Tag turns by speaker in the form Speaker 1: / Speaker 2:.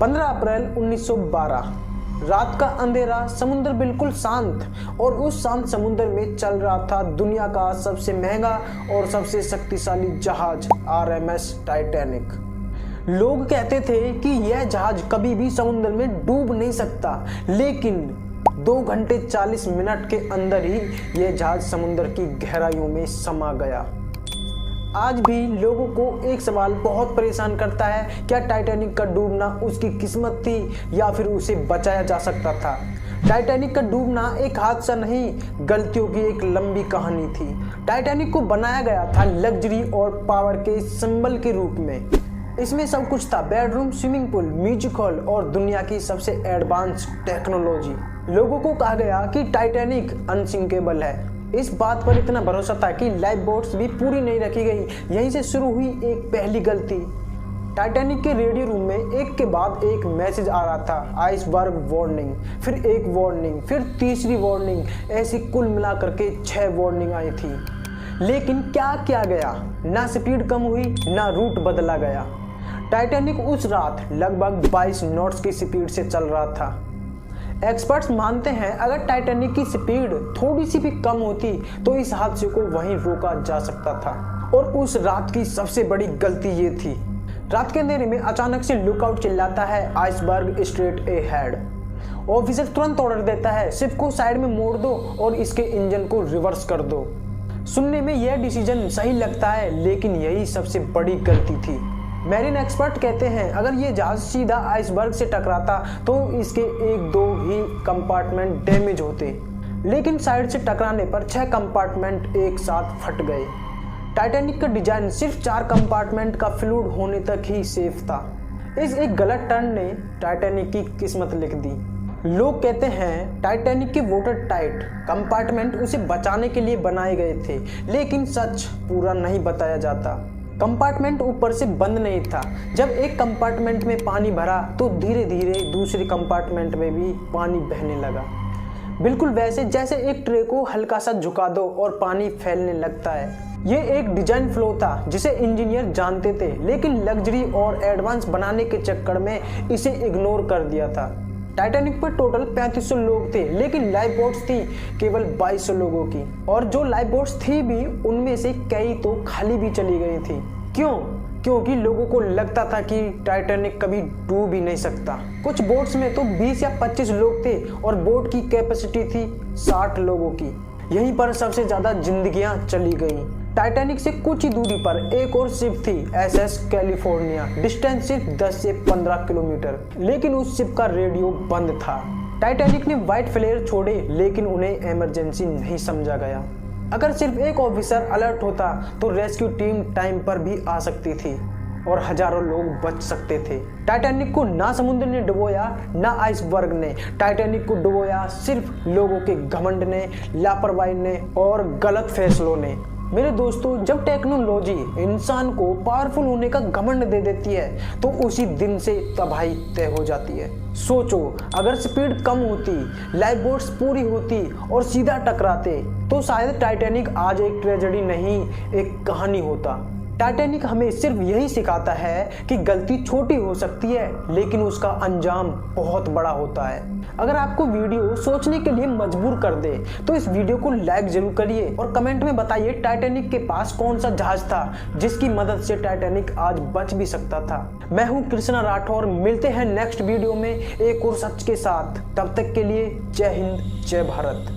Speaker 1: 15 अप्रैल 1912 रात का अंधेरा, समुद्र बिल्कुल शांत, और उस शांत समुद्र में चल रहा था दुनिया का सबसे महंगा और सबसे शक्तिशाली जहाज आरएमएस टाइटैनिक। लोग कहते थे कि यह जहाज कभी भी समुद्र में डूब नहीं सकता, लेकिन 2 घंटे 40 मिनट के अंदर ही यह जहाज समुद्र की गहराइयों में समा गया। आज भी लोगों को एक सवाल बहुत परेशान करता है, क्या टाइटैनिक का डूबना उसकी किस्मत थी या फिर उसे बचाया जा सकता था। टाइटैनिक का डूबना एक हादसा नहीं, गलतियों की एक लंबी कहानी थी। टाइटैनिक को बनाया गया था लग्जरी और पावर के सिंबल के रूप में। इसमें सब कुछ था, bedroom, swimming pool, music hall और दुनिया की सबसे एडवांस टेक्नोलॉजी। लोगों को कहा गया कि टाइटैनिक अनसिंकेबल है। इस बात पर इतना भरोसा था कि लाइफ बोट्स भी पूरी नहीं रखी गई। यहीं से शुरू हुई एक पहली गलती। टाइटैनिक के रेडियो रूम में एक के बाद एक मैसेज आ रहा था, आइसबर्ग वार्निंग, फिर एक वार्निंग, फिर तीसरी वार्निंग, ऐसी कुल मिलाकर के 6 वार्निंग आई थी। लेकिन क्या किया गया? ना स्पीड कम हुई, ना रूट बदला गया। टाइटैनिक उस रात लगभग 22 नॉट्स की स्पीड से चल रहा था। एक्सपर्ट्स मानते हैं अगर टाइटैनिक की स्पीड थोड़ी सी भी कम होती तो इस हादसे को वहीं रोका जा सकता था। और उस रात की सबसे बड़ी गलती ये थी, रात के अंधेरे में अचानक से लुकआउट चिल्लाता है, आइसबर्ग स्ट्रेट अहेड। ऑफिसर तुरंत ऑर्डर देता है, शिप को साइड में मोड़ दो और इसके इंजन को रिवर्स कर दो। सुनने में यह डिसीजन सही लगता है, लेकिन यही सबसे बड़ी गलती थी। मैरीन एक्सपर्ट कहते हैं अगर ये जहाज सीधा आइसबर्ग से टकराता तो इसके 1-2 ही कंपार्टमेंट डैमेज होते, लेकिन साइड से टकराने पर 6 कंपार्टमेंट एक साथ फट गए। टाइटैनिक का डिजाइन सिर्फ 4 कंपार्टमेंट का फ्लूइड होने तक ही सेफ था। इस एक गलत टर्न ने टाइटैनिक की किस्मत लिख दी। लोग कहते हैं टाइटैनिक के वाटर टाइट कंपार्टमेंट उसे बचाने के लिए बनाए गए थे, लेकिन सच पूरा नहीं बताया जाता। कंपार्टमेंट ऊपर से बंद नहीं था। जब एक कंपार्टमेंट में पानी भरा तो धीरे धीरे दूसरे कंपार्टमेंट में भी पानी बहने लगा, बिल्कुल वैसे जैसे एक ट्रे को हल्का सा झुका दो और पानी फैलने लगता है। ये एक डिजाइन फ्लो था जिसे इंजीनियर जानते थे, लेकिन लग्जरी और एडवांस बनाने के चक्कर में इसे इग्नोर कर दिया था। टाइटैनिक पर टोटल 3500 लोग थे, लेकिन लाइफ बोट्स थी केवल 2200 लोगों की, और जो लाइफ बोट्स थी भी उनमें से कई तो खाली भी चली गई थी। क्यों? क्योंकि लोगों को लगता था कि टाइटैनिक कभी डूब ही नहीं सकता। कुछ बोट्स में तो 20 या 25 लोग थे और बोट की कैपेसिटी थी 60 लोगों की। यहीं पर सबसे ज्यादा जिंदगियां चली गईं। टाइटैनिक से कुछ ही दूरी पर एक और शिप थी, एसएस कैलिफोर्निया, डिस्टेंस सिर्फ 10 से 15 किलोमीटर, लेकिन उस शिप का रेडियो बंद था। टाइटैनिक ने व्हाइट फ्लेयर छोड़े, लेकिन उन्हें इमरजेंसी नहीं समझा गया। अगर सिर्फ एक ऑफिसर अलर्ट होता तो रेस्क्यू टीम टाइम पर भी आ सकती थी और हजारों लोग बच सकते थे। टाइटैनिक को ना समुद्र ने डुबोया, ना आइसबर्ग ने। टाइटैनिक को डुबोया सिर्फ लोगों के घमंड ने, लापरवाही ने और गलत फैसलों ने। मेरे दोस्तों, जब टेक्नोलॉजी इंसान को पावरफुल होने का घमंड दे देती है तो उसी दिन से तबाही तय हो जाती है। सोचो, अगर स्पीड कम होती, लाइफ बोट्स पूरी होती और सीधा टकराते तो शायद टाइटैनिक आज एक ट्रेजेडी नहीं, एक कहानी होता। टाइटैनिक हमें सिर्फ यही सिखाता है कि गलती छोटी हो सकती है, लेकिन उसका अंजाम बहुत बड़ा होता है। अगर आपको वीडियो सोचने के लिए मजबूर कर दे तो इस वीडियो को लाइक जरूर करिए और कमेंट में बताइए टाइटैनिक के पास कौन सा जहाज था जिसकी मदद से टाइटैनिक आज बच भी सकता था। मैं हूं कृष्णा राठौर, मिलते हैं नेक्स्ट वीडियो में एक और सच के साथ। तब तक के लिए जय हिंद, जय भारत।